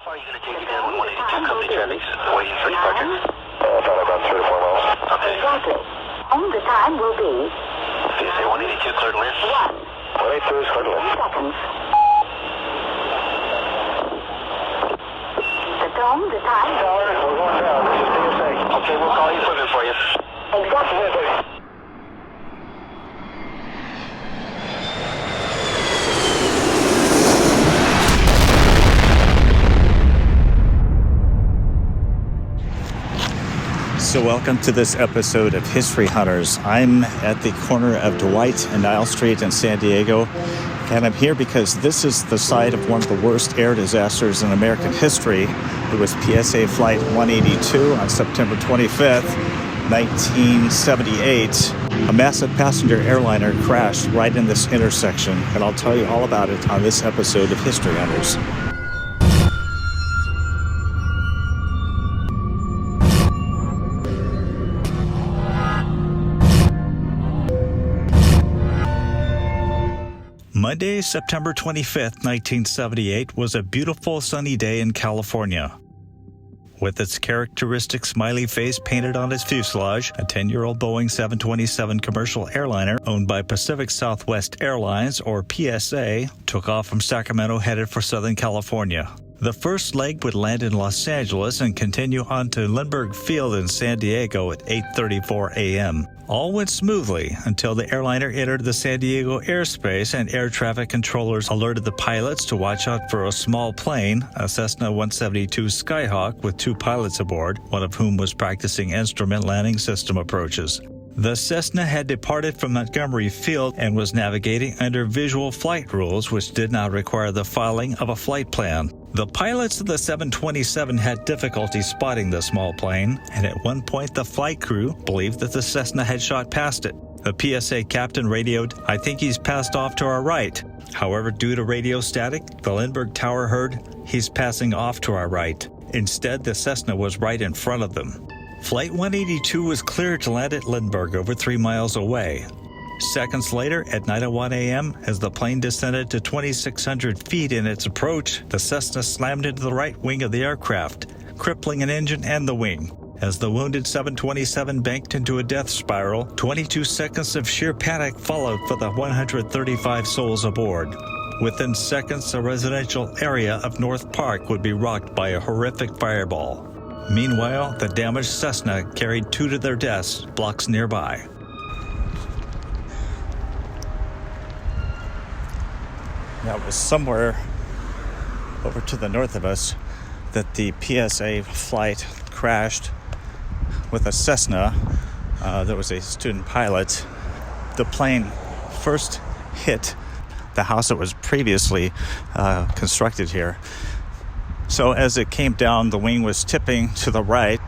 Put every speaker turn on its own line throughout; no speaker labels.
far are you going to take it down with 182 company traffic? Waiting for departure.
Probably about 3 to 4 miles.
Okay.
Exactly. And the time will be...
PSA 182 cleared to land.
182 is clear to land.
seconds. The tone, the time...
Tower, we're going down. This is PSA.
Okay, we'll call you equipment for you.
Exactly.
So welcome to this episode of History Hunters. I'm at the corner of Dwight and Niles Street in San Diego, and I'm here because this is the site of one of the worst air disasters in American history. It was PSA Flight 182 on September 25th, 1978. A massive passenger airliner crashed right in this intersection, and I'll tell you all about it on this episode of History Hunters. Monday, September 25th, 1978 was a beautiful sunny day in California. With its characteristic smiley face painted on its fuselage, a 10-year-old Boeing 727 commercial airliner owned by Pacific Southwest Airlines, or PSA, took off from Sacramento headed for Southern California. The first leg would land in Los Angeles and continue on to Lindbergh Field in San Diego at 8:34 a.m. All went smoothly until the airliner entered the San Diego airspace and air traffic controllers alerted the pilots to watch out for a small plane, a Cessna 172 Skyhawk with 2 pilots aboard, one of whom was practicing instrument landing system approaches. The Cessna had departed from Montgomery Field and was navigating under visual flight rules which did not require the filing of a flight plan. The pilots of the 727 had difficulty spotting the small plane, and at one point the flight crew believed that the Cessna had shot past it. The PSA captain radioed, "I think he's passed off to our right." However, due to radio static, the Lindbergh Tower heard, "He's passing off to our right." Instead, the Cessna was right in front of them. Flight 182 was cleared to land at Lindbergh over 3 miles away. Seconds later, at 9:01 a.m., as the plane descended to 2,600 feet in its approach, the Cessna slammed into the right wing of the aircraft, crippling an engine and the wing. As the wounded 727 banked into a death spiral, 22 seconds of sheer panic followed for the 135 souls aboard. Within seconds, a residential area of North Park would be rocked by a horrific fireball. Meanwhile, the damaged Cessna carried 2 to their deaths blocks nearby. Now, it was somewhere over to the north of us that the PSA flight crashed with a Cessna. There was a student pilot. The plane first hit the house that was previously constructed here. So as it came down, the wing was tipping to the right.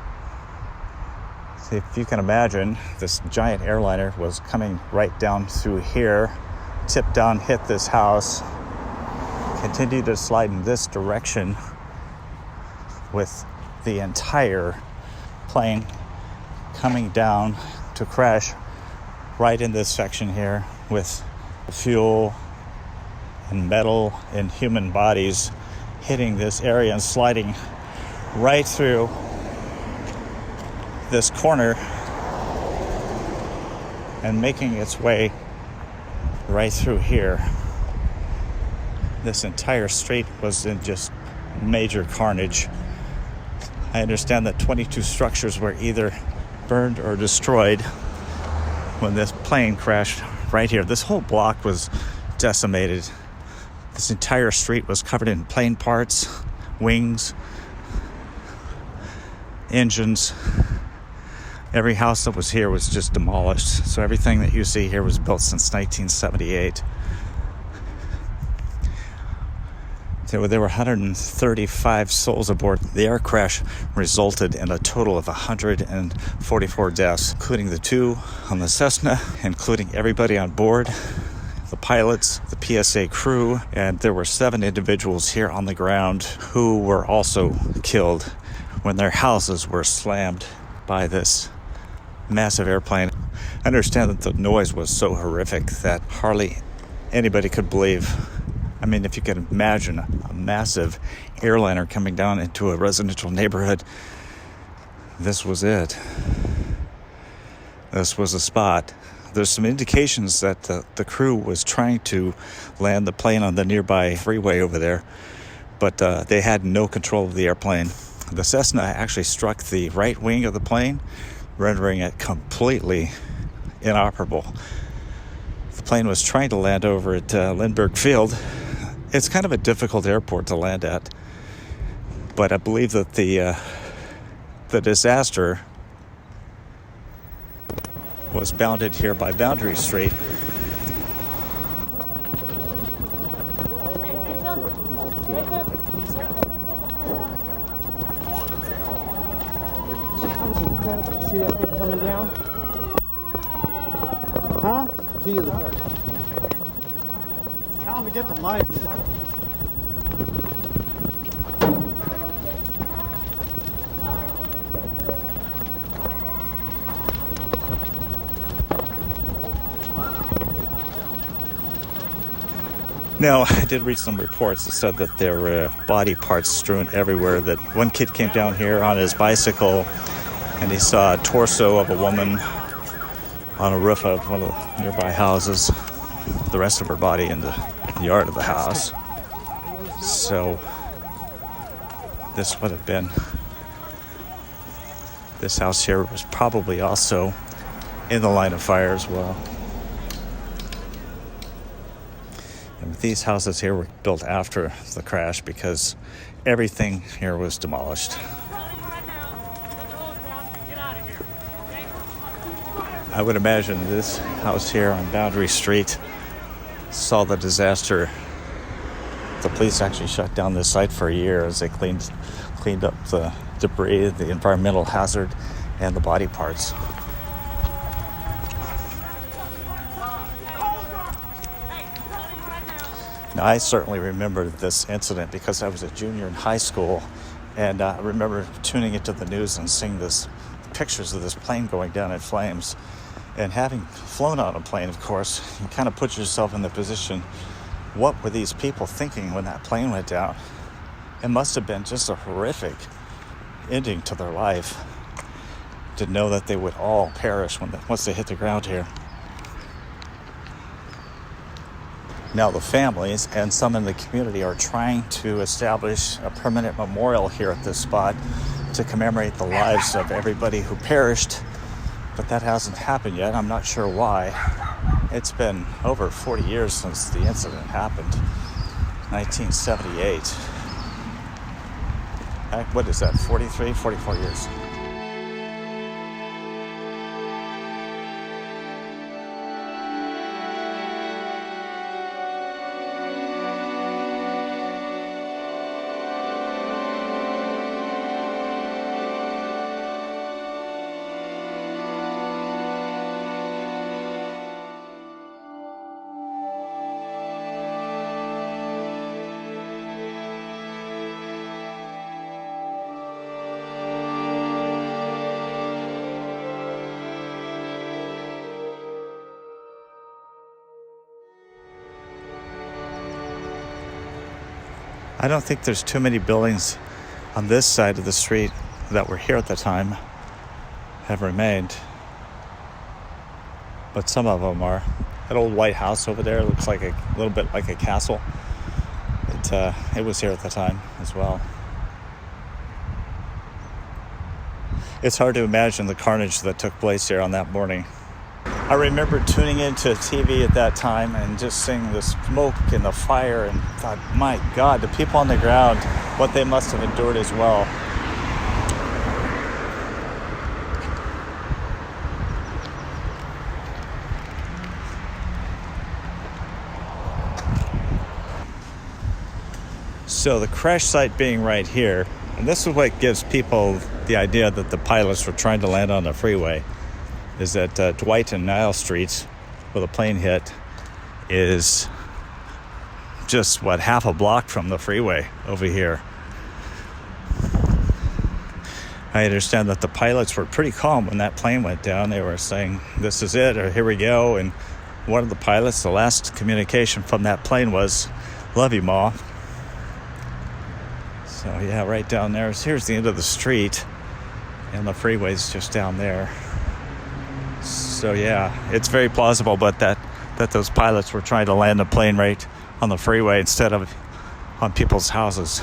So if you can imagine, this giant airliner was coming right down through here, tipped down, hit this house, continued to slide in this direction with the entire plane coming down to crash right in this section here with fuel and metal and human bodies hitting this area and sliding right through this corner and making its way right through here. This entire street was in just major carnage. I understand that 22 structures were either burned or destroyed when this plane crashed right here. This whole block was decimated. This entire street was covered in plane parts, wings, engines. Every house that was here was just demolished. So everything that you see here was built since 1978. There were 135 souls aboard. The air crash resulted in a total of 144 deaths, including the 2 on the Cessna, including everybody on board, the pilots, the PSA crew, and there were 7 individuals here on the ground who were also killed when their houses were slammed by this massive airplane. I understand that the noise was so horrific that hardly anybody could believe I mean, if you could imagine a massive airliner coming down into a residential neighborhood, this was it. This was a spot. There's some indications that the crew was trying to land the plane on the nearby freeway over there, but they had no control of the airplane. The Cessna actually struck the right wing of the plane, rendering it completely inoperable. The plane was trying to land over at Lindbergh Field. It's kind of a difficult airport to land at, but I believe that the disaster was bounded here by Boundary Street.
See that thing coming down? Huh? Key to the car. Tell him to get the mic.
Now, I did read some reports that said that there were body parts strewn everywhere, that one kid came down here on his bicycle and he saw a torso of a woman on a roof of one of the nearby houses, the rest of her body in the yard of the house. So this would have been, this house here was probably also in the line of fire as well. And these houses here were built after the crash because everything here was demolished. I would imagine this house here on Boundary Street saw the disaster. The police actually shut down this site for a year as they cleaned up the debris, the environmental hazard, and the body parts. Now, I certainly remember this incident because I was a junior in high school, and I remember tuning into the news and seeing this pictures of this plane going down in flames. And having flown on a plane, of course, you kind of put yourself in the position, what were these people thinking when that plane went down? It must have been just a horrific ending to their life to know that they would all perish once they hit the ground here. Now the families and some in the community are trying to establish a permanent memorial here at this spot to commemorate the lives of everybody who perished, but that hasn't happened yet. I'm not sure why. It's been over 40 years since the incident happened, 1978. What is that, 44 years? I don't think there's too many buildings on this side of the street that were here at the time have remained, but some of them are. That old white house over there looks like a little bit like a castle. It was here at the time as well. It's hard to imagine the carnage that took place here on that morning. I remember tuning into TV at that time and just seeing the smoke and the fire and thought, my God, the people on the ground, what they must have endured as well. So the crash site being right here, and this is what gives people the idea that the pilots were trying to land on the freeway, is that Dwight and Niles streets, where the plane hit, is just, half a block from the freeway over here. I understand that the pilots were pretty calm when that plane went down. They were saying, this is it, or here we go. And one of the pilots, the last communication from that plane was, Love you, Ma. So yeah, right down there. Here's the end of the street, and the freeway's just down there. So yeah, it's very plausible, but that those pilots were trying to land a plane right on the freeway instead of on people's houses.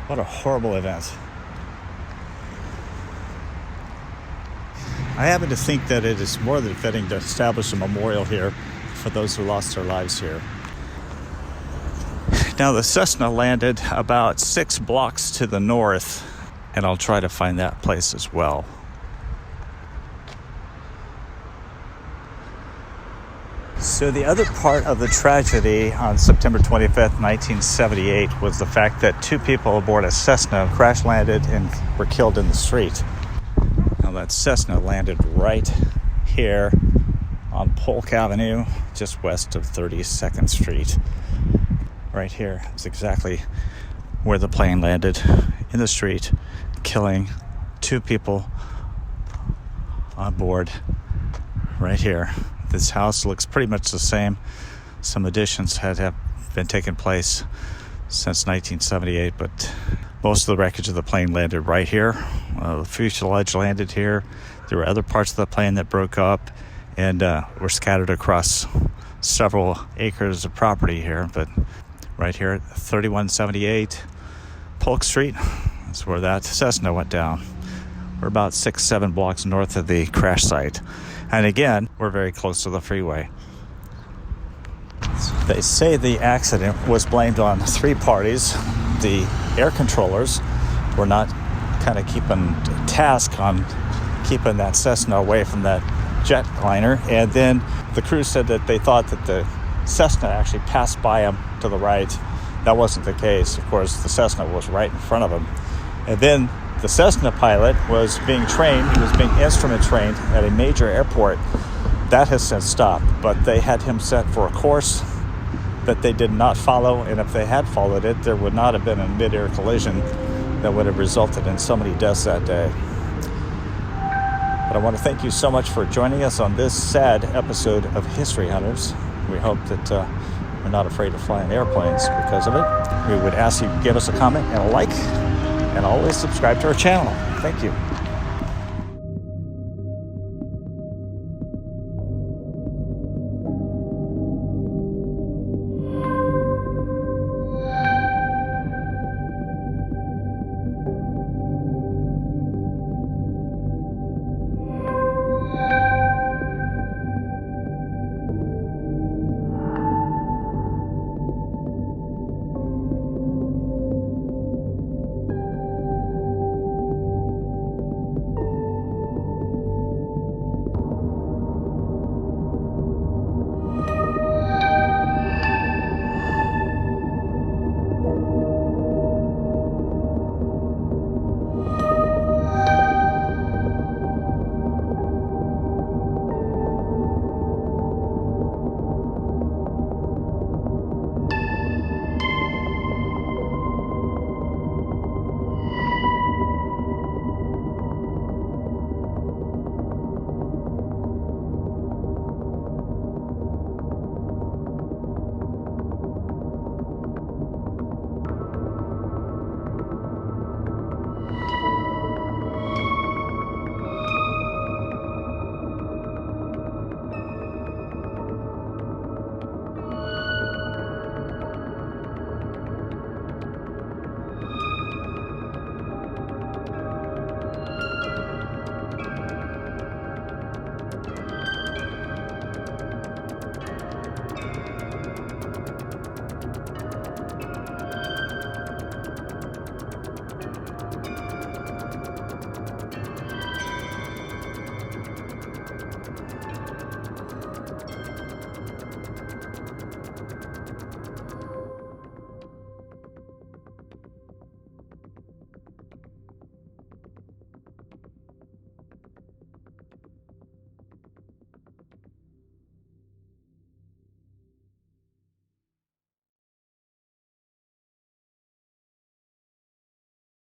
What a horrible event. I happen to think that it is more than fitting to establish a memorial here for those who lost their lives here. Now, the Cessna landed about 6 blocks to the north, and I'll try to find that place as well. So the other part of the tragedy on September 25th, 1978 was the fact that 2 people aboard a Cessna crash landed and were killed in the street. Now that Cessna landed right here on Polk Avenue, just west of 32nd Street. Right here is exactly where the plane landed, in the street, killing 2 people on board right here. This house looks pretty much the same. Some additions have been taking place since 1978, but most of the wreckage of the plane landed right here. The fuselage landed here. There were other parts of the plane that broke up and were scattered across several acres of property here. But right here at 3178 Polk Street, that's where that Cessna went down. We're about 6-7 blocks north of the crash site. And again, we're very close to the freeway. They say the accident was blamed on 3 parties. The air controllers were not kind of keeping task on keeping that Cessna away from that jetliner. And then the crew said that they thought that the Cessna actually passed by them to the right. That wasn't the case. Of course, the Cessna was right in front of them. And then the Cessna pilot was being trained. He was being instrument trained at a major airport. That has since stopped, but they had him set for a course that they did not follow, and if they had followed it, there would not have been a mid-air collision that would have resulted in so many deaths that day. But I want to thank you so much for joining us on this sad episode of History Hunters. We hope that we're not afraid to fly in airplanes because of it. We would ask you to give us a comment and a like, and always subscribe to our channel. Thank you.